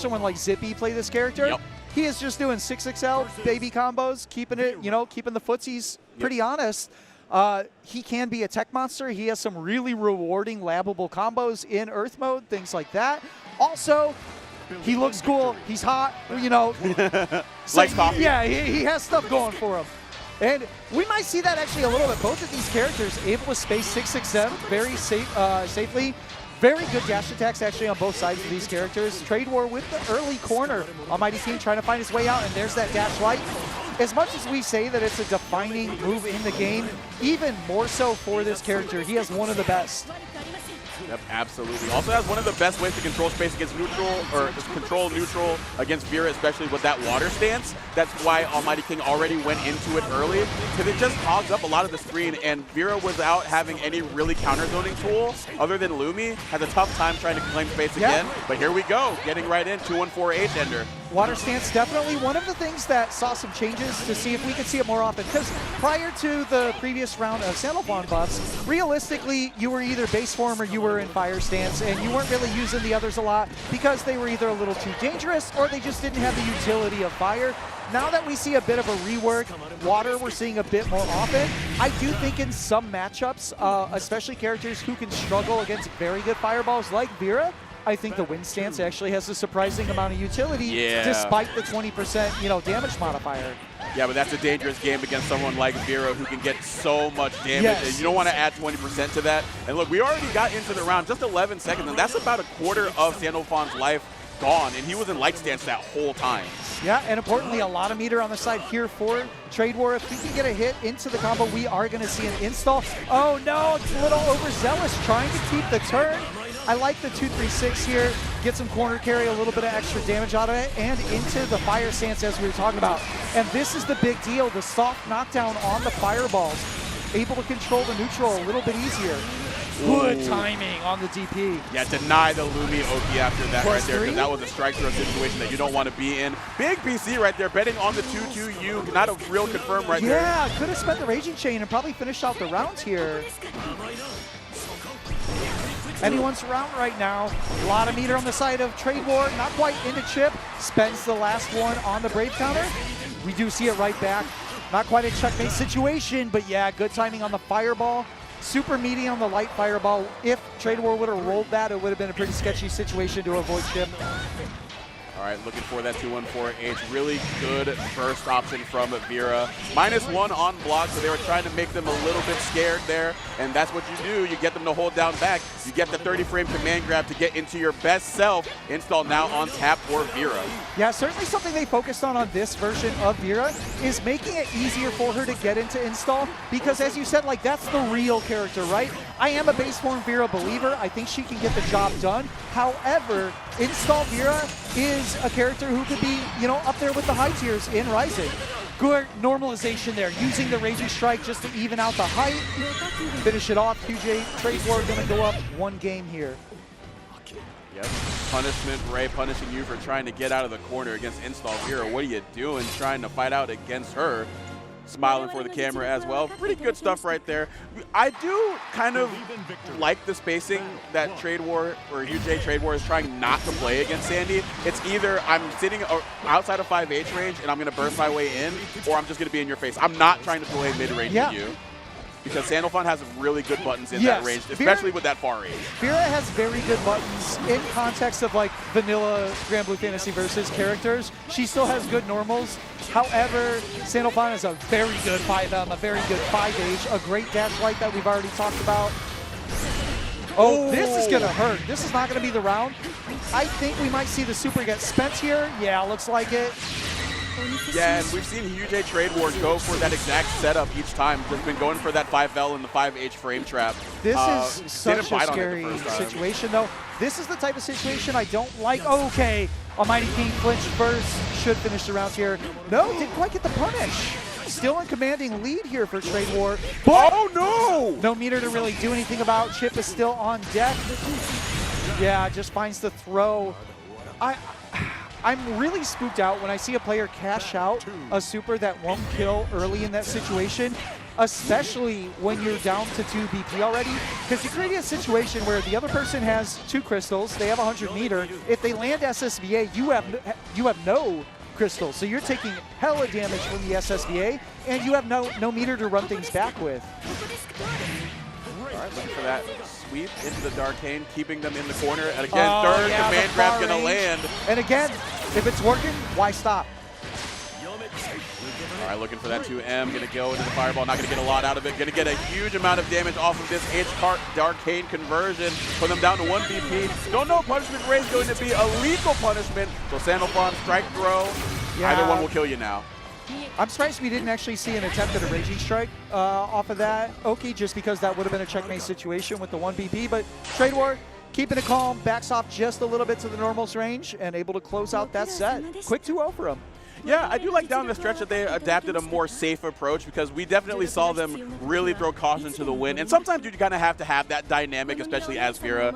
someone like Zippy play this character. Yep. He is just doing 6XL baby combos, keeping it, keeping the footsies pretty honest. He can be a tech monster. He has some really rewarding, labbable combos in Earth mode, things like that. Also, he looks cool. He's hot, Likes coffee. Yeah, he has stuff going for him. And we might see that actually a little bit. Both of these characters able to space 6XM very safely. Very good dash attacks actually on both sides of these characters. Tradewar with the early corner. Almighty King trying to find his way out, and there's that dash light. As much as we say that it's a defining move in the game, even more so for this character, he has one of the best. Yep, absolutely. Also has one of the best ways to control space against neutral, or control neutral against Vira, especially with that water stance. That's why Almighty King already went into it early, because it just hogs up a lot of the screen, and Vira, without having any really counter-zoning tool other than Lumi, has a tough time trying to claim space again. But here we go, getting right in, 214 H-ender. Water stance definitely one of the things that saw some changes to see if we could see it more often. Because prior to the previous round of Sandalphon buffs, realistically, you were either base form or you were in fire stance, and you weren't really using the others a lot because they were either a little too dangerous or they just didn't have the utility of fire. Now that we see a bit of a rework, water we're seeing a bit more often. I do think in some matchups, especially characters who can struggle against very good fireballs like Vira, I think the wind stance actually has a surprising amount of utility despite the 20% damage modifier. Yeah, but that's a dangerous game against someone like Vira who can get so much damage. And you don't want to add 20% to that. And look, we already got into the round, just 11 seconds, and that's about a quarter of Sandalphon's life gone, and he was in light stance that whole time. Yeah, and importantly, a lot of meter on the side here for Tradewar. If we can get a hit into the combo, we are going to see an install. Oh no, it's a little overzealous trying to keep the turn. I like the 2-3-6 here. Get some corner carry, a little bit of extra damage out of it, and into the fire stance as we were talking about. And this is the big deal, the soft knockdown on the fireballs. Able to control the neutral a little bit easier. Good timing on the DP. Yeah, deny the Lumi Oki after that right there, because that was a strike throw situation that you don't want to be in. Big PC right there, betting on the 2-2-U. Not a real confirm right there. Yeah, could have spent the Raging Chain and probably finished out the round here. Anyone's round right now. A lot of meter on the side of Tradewar. Not quite into chip. Spends the last one on the Brave counter. We do see it right back. Not quite a checkmate situation, but yeah, good timing on the fireball. Super meaty on the light fireball. If Tradewar would have rolled that, it would have been a pretty sketchy situation to avoid chip. All right, looking for that 214H. Really good burst option from Vira. -1 on block, so they were trying to make them a little bit scared there, and that's what you do. You get them to hold down back. You get the 30-frame command grab to get into your best self. Install now on tap for Vira. Yeah, certainly something they focused on this version of Vira is making it easier for her to get into install, because as you said, like, that's the real character, right? I am a base form Vira believer. I think she can get the job done. However, install Vira is a character who could be, up there with the high tiers in Rising. Good normalization there, using the Raging Strike just to even out the height. Finish it off. hughjay, Tradewar going to go up 1 game here. Yep. Punishment Ray punishing you for trying to get out of the corner against install Vira. What are you doing trying to fight out against her? Smiling for the camera as well. Pretty good stuff right there. I do kind of like the spacing that Tradewar, or hughjay Tradewar, is trying not to play against Sandy. It's either I'm sitting outside of 5H range and I'm going to burst my way in, or I'm just going to be in your face. I'm not trying to play mid-range with you. Because Sandalphon has really good buttons in that range, especially with that far range. Vira has very good buttons in context of like vanilla Granblue Fantasy versus characters. She still has good normals. However, Sandalphon has a very good 5M, a very good 5H, a great dash light that we've already talked about. Oh, this is going to hurt. This is not going to be the round. I think we might see the super get spent here. Yeah, looks like it. Yeah, and we've seen hughjay Tradewar go for that exact setup each time. Just been going for that 5L and the 5H frame trap. This is such a scary situation, though. This is the type of situation I don't like. Okay, Almighty King flinched first. Should finish the round here. No, didn't quite get the punish. Still in commanding lead here for Tradewar. Oh, no! No meter to really do anything about. Chip is still on deck. Yeah, just finds the throw. I'm really spooked out when I see a player cash out a super that won't kill early in that situation. especially when you're down to 2 BP already, because you create a situation where the other person has 2 crystals, they have 100 meter. If they land SSVA, you have no crystals, so you're taking hella damage from the SSVA, and you have no meter to run things back with. All right, looking for that sweep into the Darkane, keeping them in the corner. And again, third command grab going to land. And again, if it's working, why stop? All right, looking for that 2M, going to go into the fireball, not going to get a lot out of it. Going to get a huge amount of damage off of this H-Cart Darkane conversion, put them down to 1 BP. Don't know if Punishment Ray is going to be a lethal punishment, so Sandalphon, strike throw. Yeah. Either one will kill you now. I'm surprised we didn't actually see an attempt at a Raging Strike off of that, Oki, just because that would have been a checkmate situation with the 1 BP, but tradewar, keeping it calm, backs off just a little bit to the normals range, and able to close out that set. Quick 2-0 for him. Yeah, I do like down the stretch that they adapted a more safe approach, because we definitely saw them really throw caution to the wind. And sometimes you kind of have to have that dynamic, especially as Vira.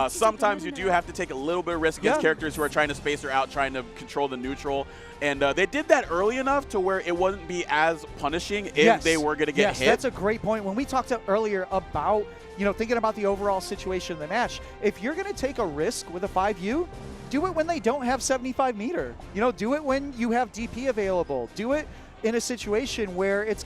Sometimes you do have to take a little bit of risk against characters who are trying to space her out, trying to control the neutral. And they did that early enough to where it wouldn't be as punishing if they were going to get hit. That's a great point. When we talked earlier about, thinking about the overall situation of the match, if you're going to take a risk with a 5U, do it when they don't have 75 meter. Do it when you have DP available. Do it in a situation where it's